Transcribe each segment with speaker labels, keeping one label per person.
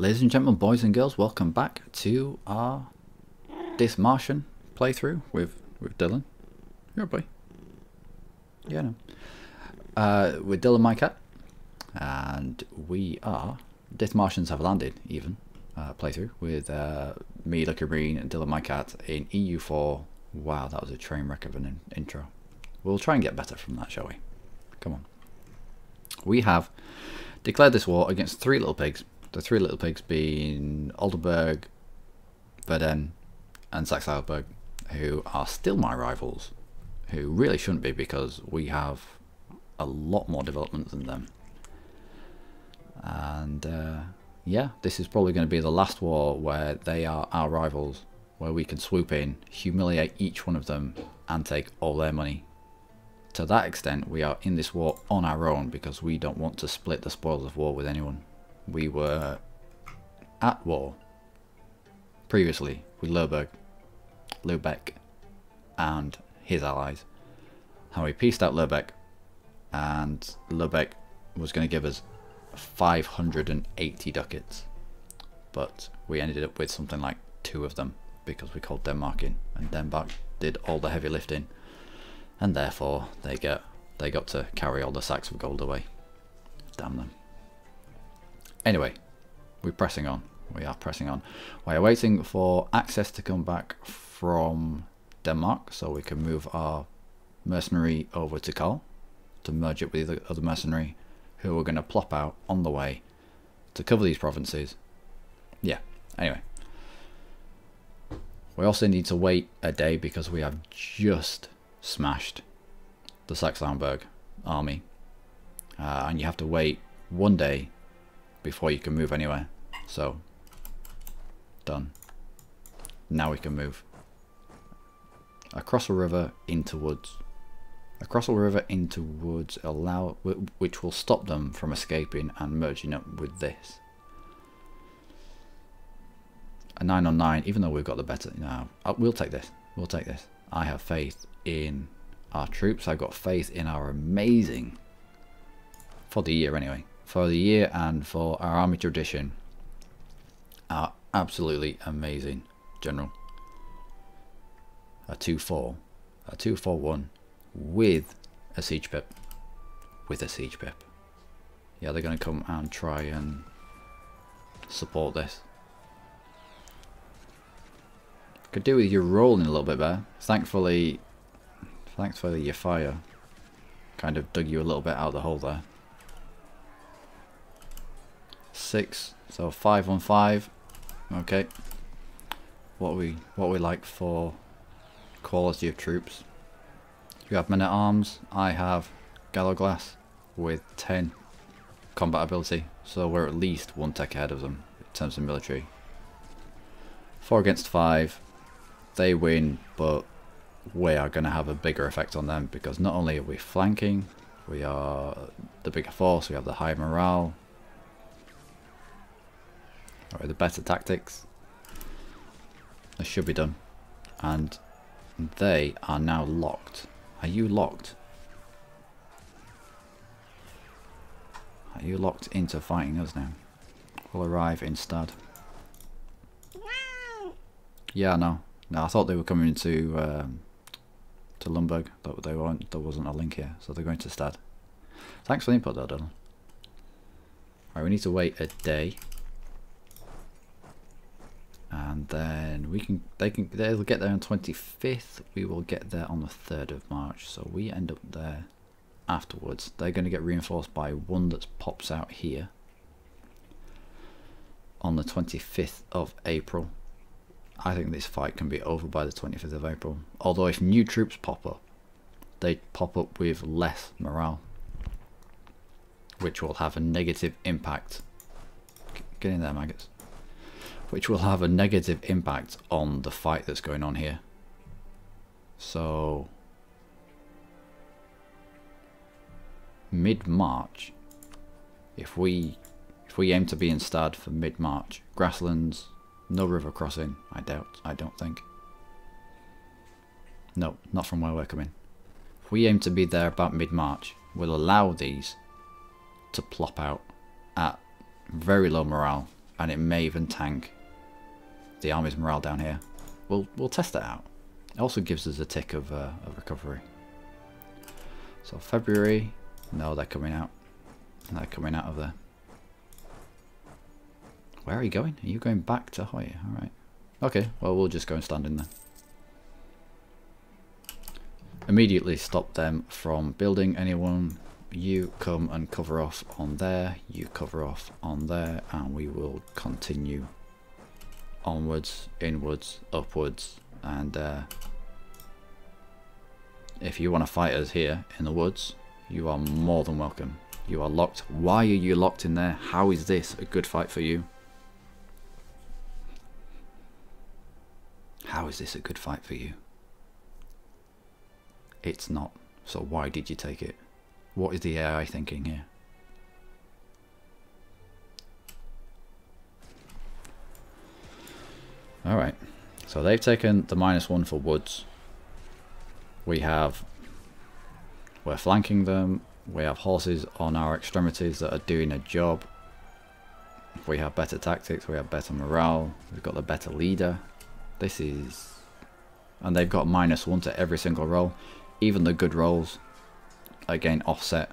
Speaker 1: Ladies and gentlemen, boys and girls, welcome back to our This Martian playthrough with Dylan. You're a boy. Yeah, no. With Dylan, my cat, and we are This Martians Have Landed, even playthrough with me, Lucky Green, and Dylan, my cat in EU4. Wow, that was a train wreck of an intro. We'll try and get better from that, shall we? Come on. We have declared this war against three little pigs. The three little pigs being Oldenburg, Verden, and Saxe-Heilburg, who are still my rivals, who really shouldn't be because we have a lot more development than them. And yeah, this is probably going to be the last war where they are our rivals, where we can swoop in, humiliate each one of them, and take all their money. To that extent, we are in this war on our own because we don't want to split the spoils of war with anyone. We were at war previously with Lubeck and his allies. And we pieced out Lubeck, and Lubeck was going to give us 580 ducats. But we ended up with something like 2 of them because we called Denmark in, and Denmark did all the heavy lifting, and therefore they got to carry all the sacks of gold away. Damn them. Anyway, we're pressing on. We are pressing on. We are waiting for access to come back from Denmark so we can move our mercenary over to Karl to merge it with the other mercenary who are going to plop out on the way to cover these provinces. Yeah, anyway. We also need to wait a day because we have just smashed the Saxe-Lauenburg army. And you have to wait 1 day before you can move anywhere. So done. Now we can move across a river into woods. Across a river into woods which will stop them from escaping and merging up with this. A 9 on 9, even though we've got the better now. We'll take this. We'll take this. I have faith in our troops. I've got faith in our amazing, for the year anyway, for the year and for our army tradition, our absolutely amazing general. A 2-4, a 2-4-1 with a siege pip. With a siege pip. Yeah, they're going to come and try and support this. Could do with you rolling a little bit better. Thankfully your fire kind of dug you a little bit out of the hole there. 6, so 5 on 5. Okay. What we like for quality of troops. You have men at arms. I have Gallowglass with 10 combat ability, so we're at least 1 tech ahead of them in terms of military. 4 against 5. They win, but we are going to have a bigger effect on them because not only are we flanking, we are the bigger force, we have the high morale, or the better tactics. This should be done. And they are now locked. Are you locked? Are you locked into fighting us now? We'll arrive in Stad. Yeah, no. No, I thought they were coming to Lundberg, but they weren't. There wasn't a link here, so they're going to Stad. Thanks for the input, though, Dylan. Right, we need to wait a day, and then they'll get there on 25th. We will get there on the 3rd of March, so we end up there afterwards. They're going to get reinforced by one that pops out here on the 25th of April. I think this fight can be over by the 25th of April. Although if new troops pop up, they pop up with less morale, which will have a negative impact. Get in there, maggots. Which will have a negative impact on the fight that's going on here. So mid-March, if we aim to be in Stad for mid-March, grasslands. No river crossing, I don't think. No, not from where we're coming. If we aim to be there about mid-March, we'll allow these to plop out at very low morale and it may even tank the army's morale down here. We'll test it out. It also gives us a tick of recovery. So February, no, they're coming out. They're coming out of there. Where are you going? Are you going back to Hoya? Alright. Okay, well we'll just go and stand in there. Immediately stop them from building anyone. You come and cover off on there. You cover off on there. And we will continue onwards, inwards, upwards. And if you want to fight us here in the woods, you are more than welcome. You are locked. Why are you locked in there? How is this a good fight for you? How is this a good fight for you? It's not. So why did you take it? What is the AI thinking here? Alright. So they've taken the -1 for woods. We're flanking them. We have horses on our extremities that are doing a job. We have better tactics. We have better morale. We've got the better leader. This is... And they've got -1 to every single roll. Even the good rolls, again, offset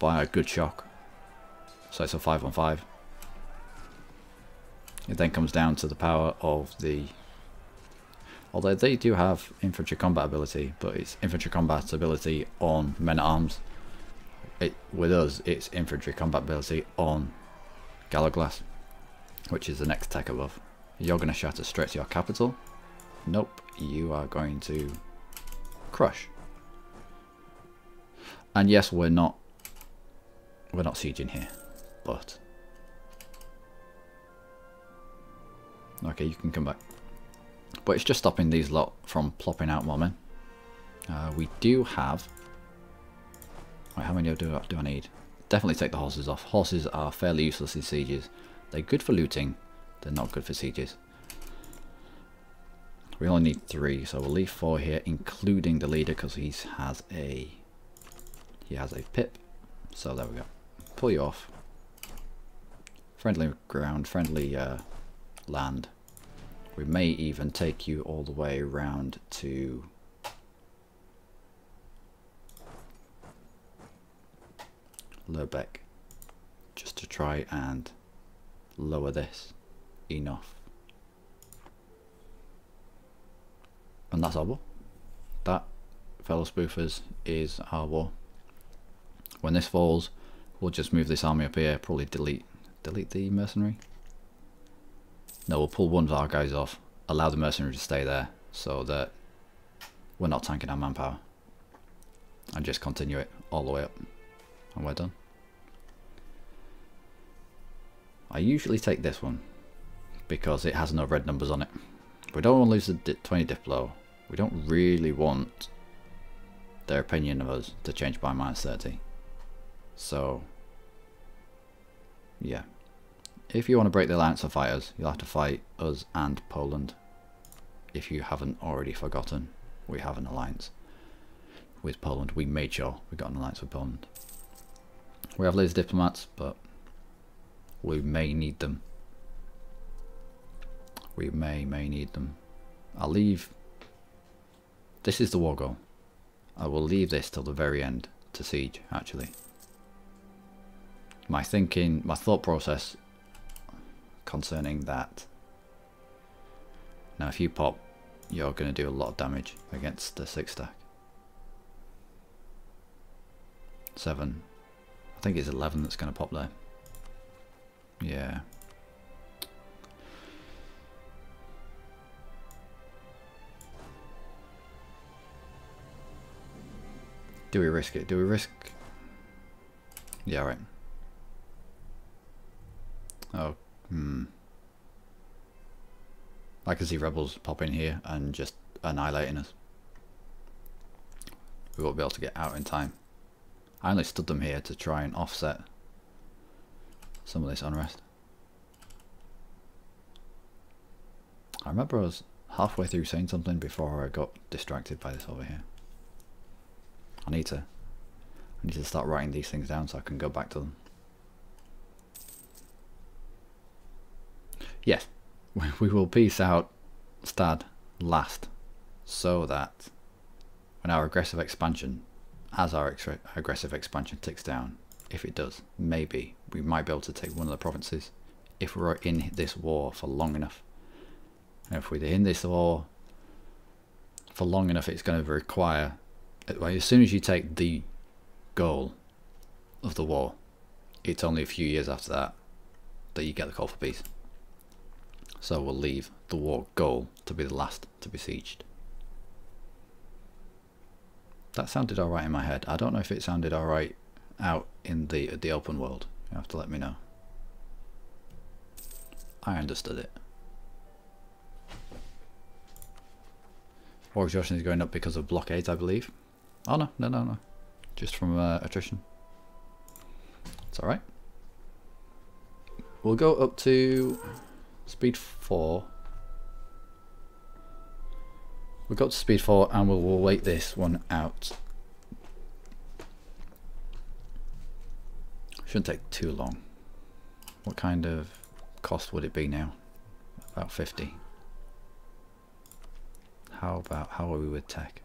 Speaker 1: by a good shock. So it's a 5-on-5. It then comes down to the power of the... Although they do have infantry combat ability, but it's infantry combat ability on men-at-arms. With us, it's infantry combat ability on Gallowglass, which is the next tech above. You're going to shatter straight to your capital. Nope, you are going to crush. And yes, we're not sieging here, but okay, you can come back. But it's just stopping these lot from plopping out more men. We do have... Wait, how many do I need? Definitely take the horses off. Horses are fairly useless in sieges. They're good for looting. They're not good for sieges. We only need 3, so we'll leave 4 here, including the leader, because he has a pip. So there we go. Pull you off. Friendly ground, friendly land. We may even take you all the way around to Lurbeck, just to try and lower this enough. And that's our war. That, fellow spoofers, is our war. When this falls, we'll just move this army up here, probably delete the mercenary. No, we'll pull one of our guys off, allow the mercenary to stay there, so that we're not tanking our manpower. And just continue it all the way up. And we're done. I usually take this one, because it has no red numbers on it. We don't want to lose the 20 Diplo. We don't really want their opinion of us to change by -30. So, yeah. If you want to break the alliance of fighters, you'll have to fight us and Poland. If you haven't already forgotten, we have an alliance with Poland. We made sure we got an alliance with Poland. We have laser diplomats, but we may need them. We may need them. I'll leave... This is the war goal. I will leave this till the very end to siege, actually. My thought process concerning that. Now if you pop, you're going to do a lot of damage against the 6 stack. 7. I think it's 11 that's going to pop there. Yeah. Do we risk it? Do we risk... Yeah, right. Oh, I can see rebels pop in here and just annihilating us. We won't be able to get out in time. I only stood them here to try and offset some of this unrest. I remember I was halfway through saying something before I got distracted by this over here. I need to start writing these things down so I can go back to them. Yes, we will peace out Stad last, so that when our aggressive expansion, as our aggressive expansion ticks down, if it does, maybe we might be able to take one of the provinces if we're in this war for long enough. And if we're in this war for long enough, it's going to require, as soon as you take the goal of the war, it's only a few years after that that you get the call for peace. So we'll leave the war goal to be the last to be sieged. That sounded alright in my head. I don't know if it sounded alright out in the open world. You have to let me know. I understood it. War exhaustion is going up because of blockades, I believe. Oh no. Just from attrition. It's alright. We'll go up to speed 4. We'll go up to speed 4 and we'll wait this one out. Shouldn't take too long. What kind of cost would it be now? About 50. How are we with tech?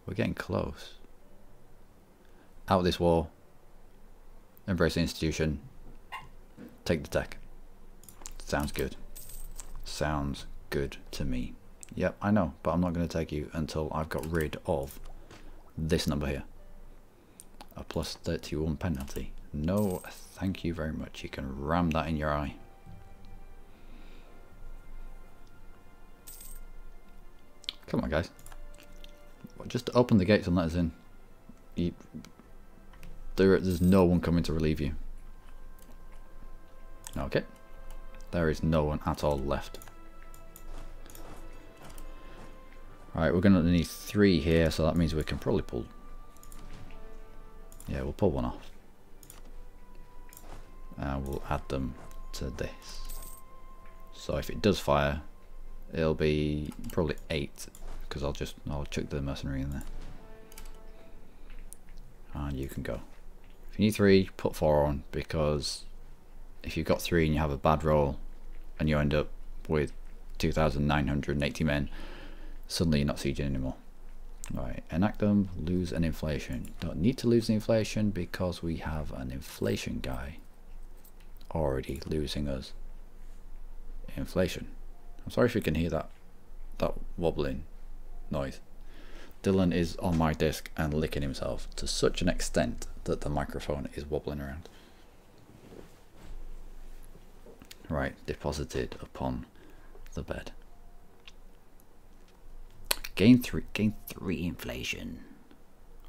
Speaker 1: We're getting close. Out of this war. Embrace the institution. Take the tech. Sounds good. Sounds good to me. Yep, I know, but I'm not going to take you until I've got rid of this number here. A plus 31 penalty. No, thank you very much. You can ram that in your eye. Come on, guys. Just open the gates and let us in. There's no one coming to relieve you. Okay. There is no one at all left. Alright, we're going to need 3 here, so that means we can probably pull... Yeah, we'll pull one off. And we'll add them to this. So if it does fire, it'll be probably 8, because I'll chuck the mercenary in there. And you can go. If you need 3, put 4 on, because if you've got 3 and you have a bad roll and you end up with 2,980 men, suddenly you're not sieging anymore. Right, enact them, lose an inflation. Don't need to lose the inflation because we have an inflation guy already losing us inflation. I'm sorry if you can hear that wobbling noise. Dylan is on my desk and licking himself to such an extent that the microphone is wobbling around. Right, deposited upon the bed. Gain 3 inflation.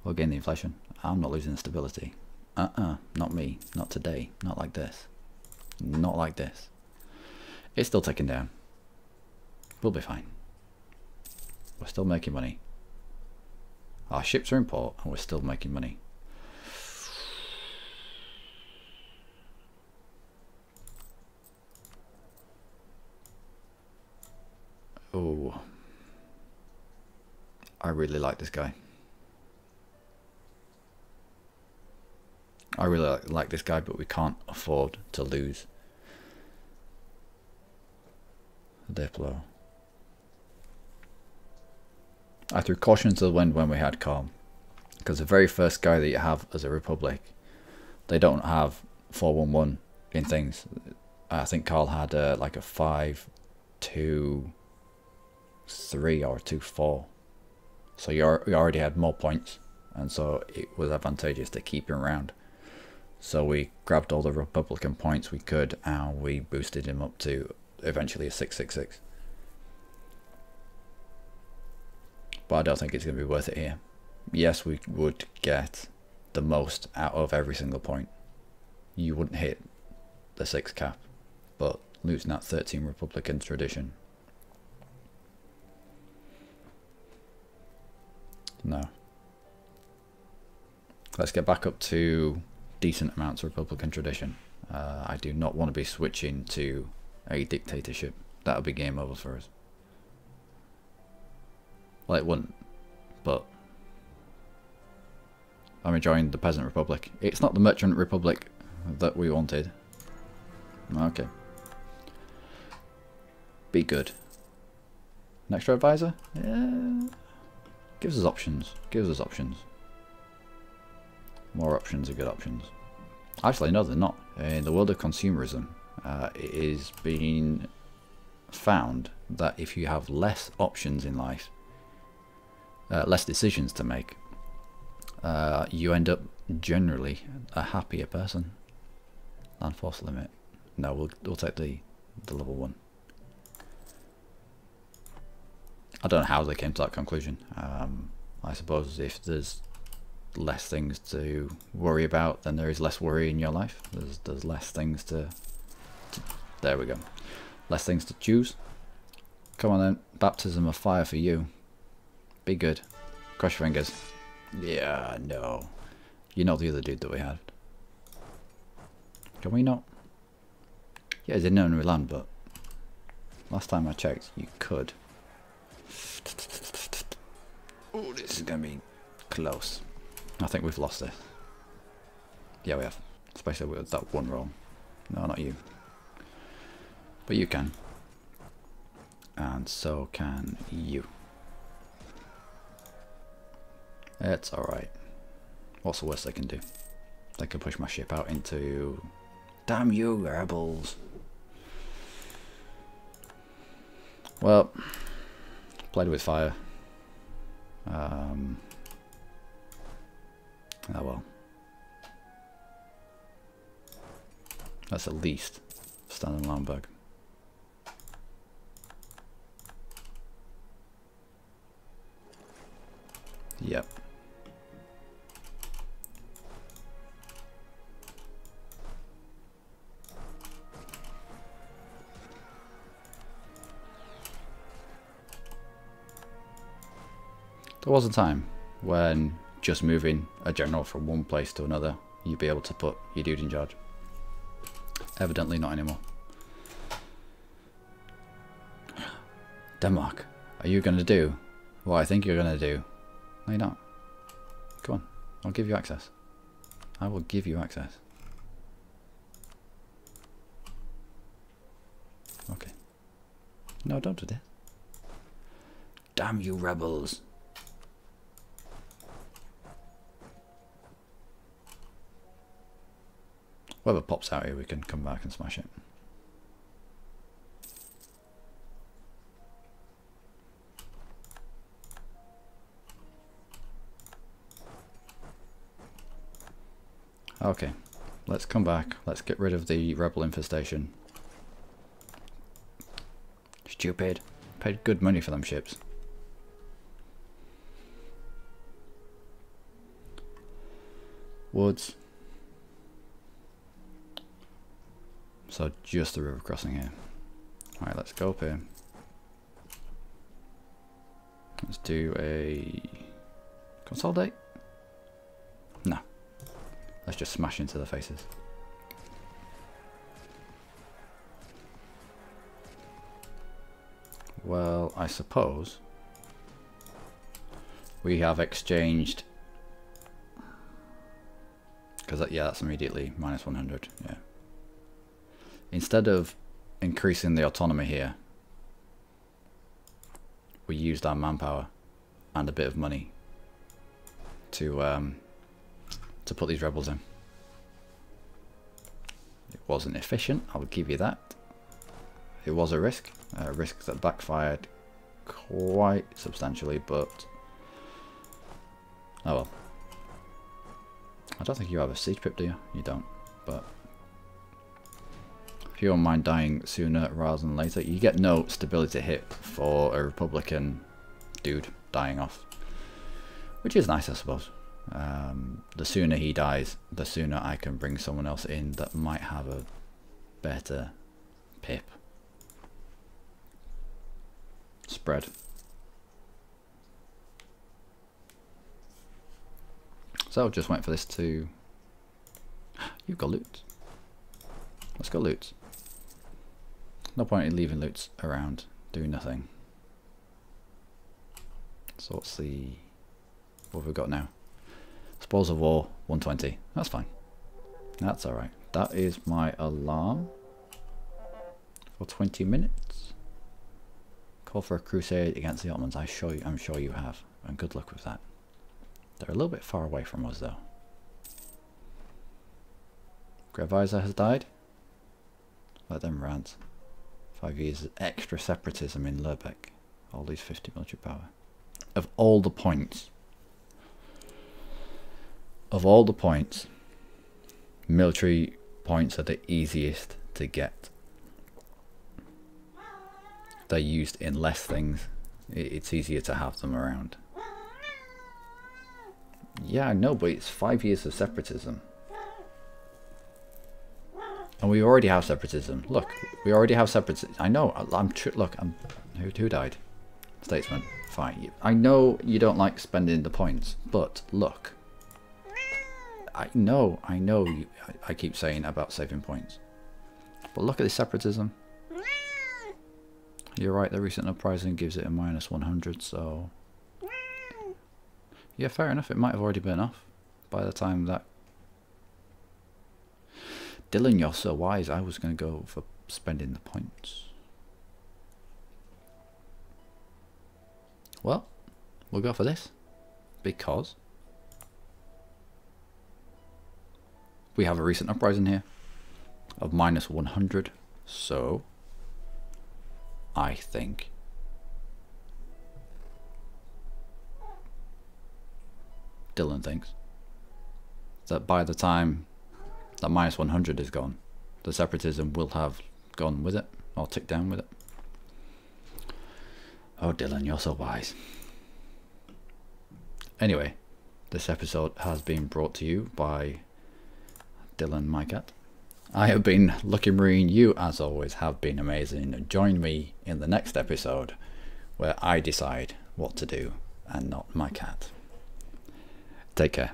Speaker 1: We'll gain the inflation. I'm not losing the stability. Not me. Not today. Not like this. Not like this. It's still ticking down. We'll be fine. We're still making money. Our ships are in port and we're still making money. Oh, I really like this guy. I really like this guy, but we can't afford to lose. Diplo. I threw caution to the wind when we had calm, because the very first guy that you have as a republic, they don't have 411 in things. I think Carl had like a 5-2-3 or 2-4, so you already had more points, and so it was advantageous to keep him around. So we grabbed all the Republican points we could and we boosted him up to eventually a 666. But I don't think it's going to be worth it here. Yes, we would get the most out of every single point. You wouldn't hit the 6 cap, but losing that 13 Republican tradition. No. Let's get back up to decent amounts of Republican tradition. I do not want to be switching to a dictatorship. That would be game over for us. Well, it wouldn't, but I'm enjoying the Peasant Republic. It's not the Merchant Republic that we wanted. Okay. Be good. Next advisor? Yeah. Gives us options. Gives us options. More options are good options. Actually, no, they're not. In the world of consumerism, it is being found that if you have less options in life, less decisions to make, you end up generally a happier person. Land force limit. No, we'll take the level 1. I don't know how they came to that conclusion. I suppose if there's less things to worry about, then there is less worry in your life. There's less things to there we go. Less things to choose. Come on then. Baptism of fire for you. Be good. Cross your fingers. Yeah, no. You're not the other dude that we had. Can we not? Yeah, it's in known land, but last time I checked, you could. Oh, this is going to be close. I think we've lost this. Yeah, we have. Especially with that one roll. No, not you. But you can. And so can you. It's alright. What's the worst they can do? They can push my ship out into... Damn you, rebels! Well, played with fire. Oh well. That's at least stand on Lamberg. Yep. There was a time when just moving a general from one place to another, you'd be able to put your dude in charge. Evidently not anymore. Denmark, are you going to do what I think you're going to do? No, you're not. Come on, I'll give you access. I will give you access. Okay. No, don't do this. Damn you rebels. Whoever pops out here, we can come back and smash it. Okay, let's come back. Let's get rid of the rebel infestation. Stupid. Paid good money for them ships. Woods. So just the river crossing here. Alright, let's go up here. Let's do a consolidate. No. Let's just smash into the faces. Well, I suppose we have exchanged, because yeah, that's immediately minus 100. Yeah. Instead of increasing the autonomy here, we used our manpower and a bit of money to put these rebels in. It wasn't efficient, I'll give you that. It was a risk that backfired quite substantially, but oh well. I don't think you have a siege pip, do you? You don't, but if you don't mind dying sooner rather than later, you get no stability hit for a Republican dude dying off, which is nice, I suppose. The sooner he dies, the sooner I can bring someone else in that might have a better pip spread. So just wait for this to... You've got loot. Let's go loot. No point in leaving loots around doing nothing. So what's the... what have we got now? Spoils of War 120. That's fine. That's alright. That is my alarm. for 20 minutes. Call for a crusade against the Ottomans. I'm sure you have, and good luck with that. They're a little bit far away from us though. Grevisa has died. Let them rant. 5 years of extra separatism in Lübeck. All these 50 military power. Of all the points, military points are the easiest to get. They're used in less things. It's easier to have them around. Yeah, I know, but it's 5 years of separatism. And we already have separatism. Look, we already have separatism. I know, look, who died? Statesman. Fine. I know you don't like spending the points, but look. I know, I keep saying about saving points. But look at this separatism. You're right, the recent uprising gives it a -100, so... Yeah, fair enough, it might have already been off by the time that... Dylan, you're so wise, I was going to go for spending the points. Well, we'll go for this, because... we have a recent uprising here of -100, so... I think Dylan thinks that by the time that -100 is gone, the separatism will have gone with it, or ticked down with it. Oh Dylan, you're so wise. Anyway, this episode has been brought to you by Dylan Mycat. I have been Lucky Marine. You, as always, have been amazing. Join me in the next episode where I decide what to do and not my cat. Take care.